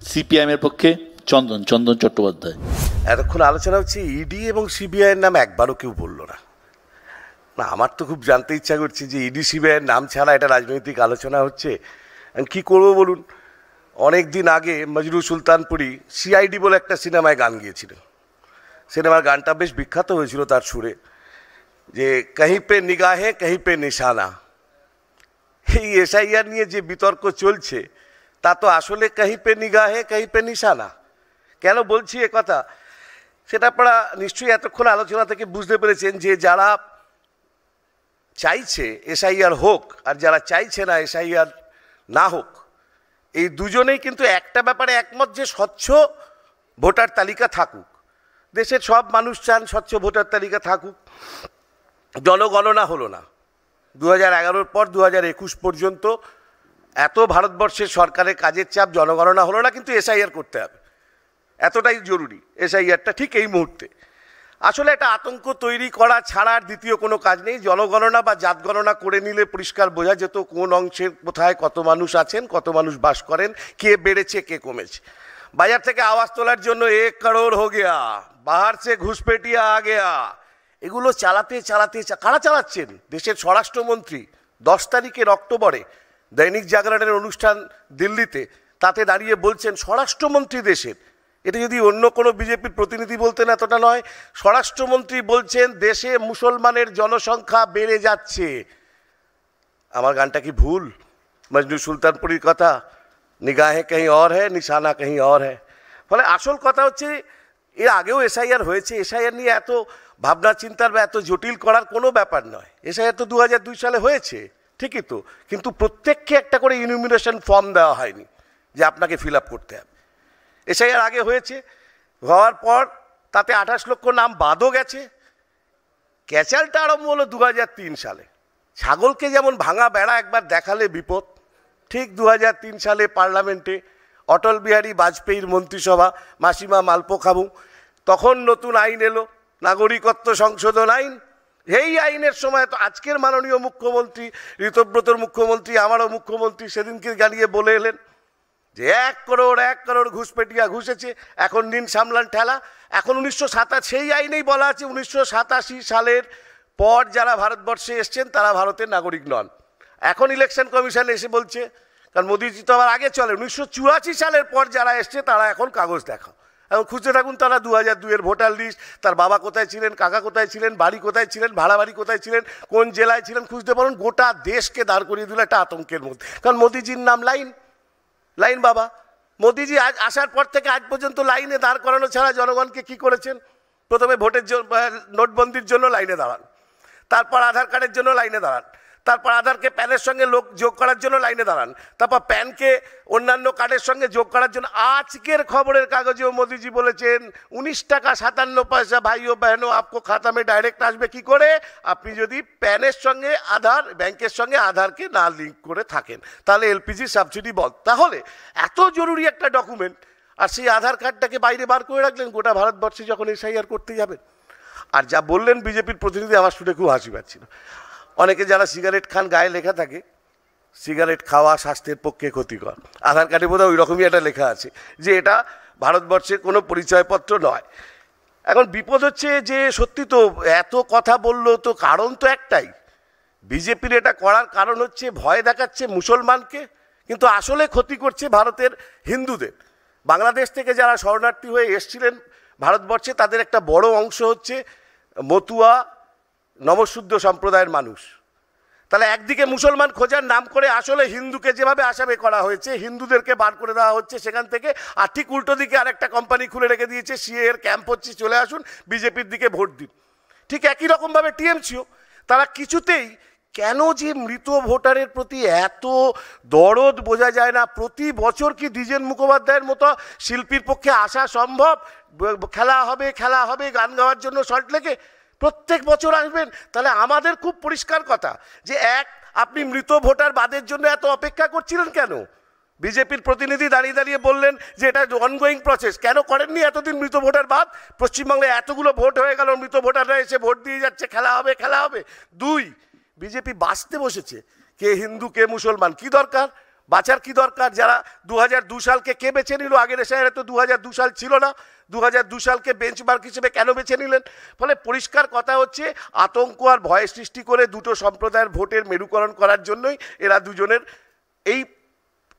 সিপিআইএমের পক্ষে চন্দন চট্টোপাধ্যায়। এতক্ষণ আলোচনা হচ্ছে ইডি এবং সিবিআইয়ের নাম একবারও কেউ বললো না। না, আমার তো খুব জানতে ইচ্ছা করছে যে ইডি সিবিআইয়ের নাম ছাড়া এটা রাজনৈতিক আলোচনা হচ্ছে, কি করবো বলুন। অনেক দিন আগে মজরু সুলতানপুরি সিআইডি বলে একটা সিনেমায় গান গিয়েছিলেন। সিনেমার গানটা বেশ বিখ্যাত হয়েছিল তার সুরে, যে কहीं पे নিগাহে कहीं पे নিশানা। এই এসআইআর নিয়ে যে বিতর্ক চলছে তা তো আসলে कहीं पे নিগাহে कहीं पे নিশানা। কেন বলছি এ কথা, সেটা আপনারা নিশ্চয়ই এতক্ষণ আলোচনা থেকে বুঝতে পেরেছেন যে যারা চাইছে এসআইআর হোক আর যারা চাইছে না এসআইআর না হোক, এই দুজনেই কিন্তু একটা ব্যাপারে একমত যে স্বচ্ছ ভোটার তালিকা থাকুক। দেশের সব মানুষ চান স্বচ্ছ ভোটার তালিকা থাকুক। জনগণনা হলো না 2011 পর 2021 পর্যন্ত, এত ভারতবর্ষের সরকারের কাজের চাপ, জনগণনা হলো না, কিন্তু এসআইআর করতে হবে, এতটাই জরুরি এসআইআরটা ঠিক এই মুহূর্তে। আসলে একটা আতঙ্ক তৈরি করা ছাড়া আর দ্বিতীয় কোনো কাজ নেই। জনগণনা বা জাতগণনা করে নিলে পরিষ্কার বোঝা যেত কোন অংশের কোথায় কত মানুষ আছেন, কত মানুষ বাস করেন, কে বেড়েছে কে কমেছে। বাজার থেকে আওয়াজ তোলার জন্য 1 করোড় হো গেয়া, বাহার সে ঘুষপেটিয়া আ গেয়া, এগুলো চালাতে চালাতে কারা চালাচ্ছেন? দেশের স্বরাষ্ট্রমন্ত্রী 10 তারিখের অক্টোবরে দৈনিক জাগরণের অনুষ্ঠান দিল্লিতে, তাতে দাঁড়িয়ে বলছেন স্বরাষ্ট্রমন্ত্রী দেশের, এটা যদি অন্য কোনো বিজেপির প্রতিনিধি বলতেন এতটা নয়, স্বরাষ্ট্রমন্ত্রী বলছেন দেশে মুসলমানের জনসংখ্যা বেড়ে যাচ্ছে। আমার গানটা কি ভুল? মজনু সুলতানপুরীর কথা, নিগাহে কहीं और है নিশানা कहीं और है। ফলে আসল কথা হচ্ছে এর আগেও এসআইআর হয়েছে, এসআইআর নিয়ে এত ভাবনা চিন্তার বা এত জটিল করার কোনো ব্যাপার নয়। এসআইআর তো 2002 সালে হয়েছে, ঠিকই তো, কিন্তু প্রত্যেককে একটা করে ইনুমিনেশন ফর্ম দেওয়া হয়নি যে আপনাকে ফিল আপ করতে হবে। এসআইআর আগে হয়েছে, হওয়ার পর তাতে 28 লক্ষ নাম বাদও গেছে। ক্যাচালটা আরম্ভ হলো 2003 সালে। ছাগলকে যেমন ভাঙা বেড়া একবার দেখালে বিপদ, ঠিক 2003 সালে পার্লামেন্টে অটল বিহারী বাজপেয়ীর মন্ত্রিসভা, মাসিমা মালপো খাবু, তখন নতুন আইন এলো, নাগরিকত্ব সংশোধন আইন। এই আইনের সময় তো আজকের মাননীয় মুখ্যমন্ত্রী, ঋতব্রতর মুখ্যমন্ত্রী, আমারও মুখ্যমন্ত্রী সেদিনকে গালিয়ে বলে এলেন যে 1 করোড় ঘুষপেটিয়া ঘুষেছে, এখন নিন সামলান ঠেলা। এখন 1987 সেই আইনেই বলা আছে 1987 সালের পর যারা ভারতবর্ষে এসছেন তারা ভারতের নাগরিক নন। এখন ইলেকশন কমিশন এসে বলছে, কারণ মোদিজি তো আবার আগে চলে, 1984 সালের পর যারা এসছে তারা এখন কাগজ দেখাও। এখন খুঁজতে থাকুন তারা 2002-এর ভোটার লিস্ট, তার বাবা কোথায় ছিলেন, কাকা কোথায় ছিলেন, বাড়ি কোথায় ছিলেন, ভাড়া বাড়ি কোথায় ছিলেন, কোন জেলায় ছিলেন, খুঁজতে পারুন। গোটা দেশকে দাঁড় করিয়ে দিল একটা আতঙ্কের মধ্যে। কারণ মোদিজির নাম লাইন বাবা। মোদিজি আজ আসার পর থেকে আজ পর্যন্ত লাইনে দাঁড় করানো ছাড়া জনগণকে কি করেছেন? প্রথমে ভোটের জন্য, নোটবন্দির জন্য লাইনে দাঁড়ান, তারপর আধার কার্ডের জন্য লাইনে দাঁড়ান, তারপর আধারকে প্যানের সঙ্গে লোক যোগ করার জন্য লাইনে দাঁড়ান, তারপর প্যানকে অন্যান্য কার্ডের সঙ্গে যোগ করার জন্য। আজকের খবরের কাগজেও মোদিজি বলেছেন 19 টাকা 57 পয়সা ভাই ও বহনো আপকো খাতা মে ডাইরেক্ট আসবে। কি করে? আপনি যদি প্যানের সঙ্গে আধার, ব্যাংকের সঙ্গে আধারকে না লিঙ্ক করে থাকেন, তাহলে এলপিজি সাবসিডি বন্ধ। তাহলে এত জরুরি একটা ডকুমেন্ট, আর সেই আধার কার্ডটাকে বাইরে বার করে রাখলেন গোটা ভারতবর্ষে যখন এসআইআর করতে যাবেন। আর যা বললেন বিজেপির প্রতিনিধি, আমার শুনে খুব হাসি পাচ্ছিল। অনেকে যারা সিগারেট খান গায়ে লেখা থাকে সিগারেট খাওয়া স্বাস্থ্যের পক্ষে ক্ষতিকর, আধার কার্ডে বোধহয় ওই রকমই একটা লেখা আছে যে এটা ভারতবর্ষের কোনো পরিচয়পত্র নয়। এখন বিপদ হচ্ছে যে সত্যি তো এত কথা বললো, তো কারণ তো একটাই, বিজেপির এটা করার কারণ হচ্ছে ভয় দেখাচ্ছে মুসলমানকে, কিন্তু আসলে ক্ষতি করছে ভারতের হিন্দুদের। বাংলাদেশ থেকে যারা শরণার্থী হয়ে এসছিলেন ভারতবর্ষে, তাদের একটা বড় অংশ হচ্ছে মতুয়া নমশুদ্ধ সম্প্রদায়ের মানুষ। তাহলে একদিকে মুসলমান খোঁজার নাম করে আসলে হিন্দুকে যেভাবে আসামি করা হয়েছে, হিন্দুদেরকে বার করে দেওয়া হচ্ছে সেখান থেকে, আর ঠিক উল্টো দিকে আরেকটা কোম্পানি খুলে রেখে দিয়েছে, সিএ এর ক্যাম্প হচ্ছে, চলে আসুন বিজেপির দিকে ভোট দিন। ঠিক একই রকমভাবে টিএমসিও, তারা কিছুতেই কেন যে মৃত ভোটারের প্রতি এত দরদ বোঝা যায় না। প্রতি বছর কি দ্বিজেন মুখোপাধ্যায়ের মতো শিল্পীর পক্ষে আসা সম্ভব? খেলা হবে গান গাওয়ার জন্য সল্টলেকে প্রত্যেক বছর আসবেন? তাহলে আমাদের খুব পরিষ্কার কথা যে আপনি মৃত ভোটার বাদের জন্য এত অপেক্ষা করছিলেন কেন? বিজেপির প্রতিনিধি দাঁড়িয়ে দাঁড়িয়ে বললেন যে এটা অনগোয়িং প্রসেস। কেন করেননি এতদিন মৃত ভোটার বাদ? পশ্চিমবাংলায় এতগুলো ভোট হয়ে গেল, মৃত ভোটাররা এসে ভোট দিয়ে যাচ্ছে, খেলা হবে। 2, বিজেপি বাঁচতে বসেছে, কে হিন্দু কে মুসলমান, কি দরকার? বাঁচার কি দরকার? যারা 2002 সালকে কে বেছে নিল? আগের এসআইআরে তো 2002 সাল ছিল না। 2002 সালকে বেঞ্চমার্ক হিসেবে কেন বেছে নিলেন? ফলে পরিষ্কার কথা হচ্ছে, আতঙ্ক আর ভয় সৃষ্টি করে দুটো সম্প্রদায়ের ভোটের মেরুকরণ করার জন্যই এরা দুজনের এই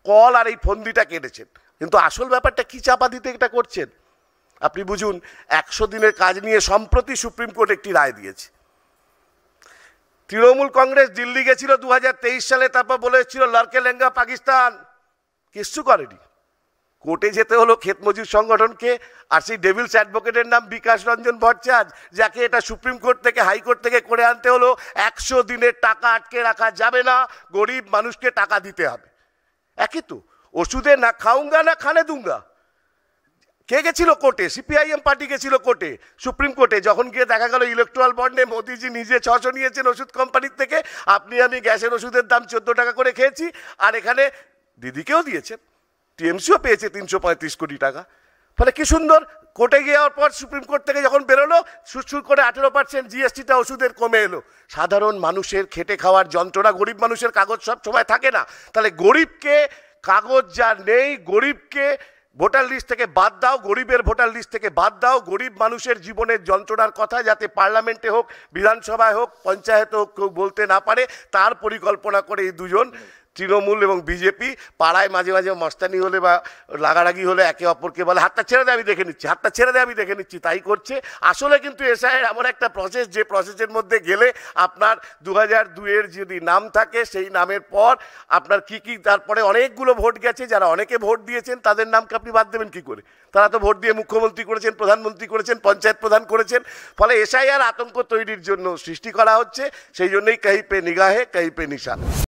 কল আর এই ফন্দিটা কেটেছেন। কিন্তু আসল ব্যাপারটা কি চাপা দিতে এটা করছেন আপনি বুঝুন। 100 দিনের কাজ নিয়ে সম্প্রতি সুপ্রিম কোর্ট একটি রায় দিয়েছে। তৃণমূল কংগ্রেস দিল্লি গেছিল 2023 সালে, তারপর বলেছিল লড়কে লেঙ্গা পাকিস্তান, কিচ্ছু করেনি। কোর্টে যেতে হলো ক্ষেত মজুর সংগঠনকে, আর সেই ডেভিলস অ্যাডভোকেটের নাম বিকাশ রঞ্জন ভট্টাচার্য, যাকে এটা সুপ্রিম কোর্ট থেকে হাইকোর্ট থেকে করে আনতে হলো। 100 দিনের টাকা আটকে রাখা যাবে না, গরিব মানুষকে টাকা দিতে হবে। একই তো, ওষুধে না খাউঙ্গা না খানে দুঙ্গা। কে গেছিল কোর্টে? সিপিআইএম পার্টি গেছিল কোর্টে, সুপ্রিম কোর্টে। যখন গিয়ে দেখা গেল ইলেকট্রাল বন্ডে মোদিজি নিজে 600 নিয়েছেন ওষুধ কোম্পানির থেকে, আপনি আমি গ্যাসের ওষুধের দাম 14 টাকা করে খেয়েছি, আর এখানে দিদিকেও দিয়েছেন, টিএমসিও পেয়েছে 335 কোটি টাকা। ফলে কি সুন্দর, কোর্টে যাওয়ার পর সুপ্রিম কোর্ট থেকে যখন বেরোলো, সুর করে 18% জিএসটিটা ওষুধের কমে এলো। সাধারণ মানুষের খেটে খাওয়ার যন্ত্রণা, গরিব মানুষের কাগজ সব সময় থাকে না। তাহলে গরিবকে, কাগজ যার নেই, গরিবকে ভোটার লিস্ট থেকে বাদ দাও, গরিবের ভোটার লিস্ট থেকে বাদ দাও। গরিব মানুষের জীবনের যন্ত্রণার কথা যাতে পার্লামেন্টে হোক, বিধানসভায় হোক, পঞ্চায়েতে হোক কেউ বলতে না পারে, তার পরিকল্পনা করে এই দুজন তৃণমূল এবং বিজেপি পাড়ায় মাঝে মাঝে মস্তানি হলে বা রাগারাগি হলে একে অপরকে বলে হাতটা ছেড়ে দে আমি দেখে নিচ্ছি, হাতটা ছেড়ে দে আমি দেখে নিচ্ছি, তাই করছে। আসলে কিন্তু এসআইআর এমন একটা প্রসেস, যে প্রসেসের মধ্যে গেলে আপনার 2002-এর যদি নাম থাকে, সেই নামের পর আপনার কি কি, তারপরে অনেকগুলো ভোট গেছে, যারা অনেকে ভোট দিয়েছেন তাদের নামকে আপনি বাদ দেবেন কি করে? তারা তো ভোট দিয়ে মুখ্যমন্ত্রী করেছেন, প্রধানমন্ত্রী করেছেন, পঞ্চায়েত প্রধান করেছেন। ফলে এসআইআর আতঙ্ক তৈরির জন্য সৃষ্টি করা হচ্ছে। সেই জন্যই কहीं पे निगाह है कहीं पे निशान।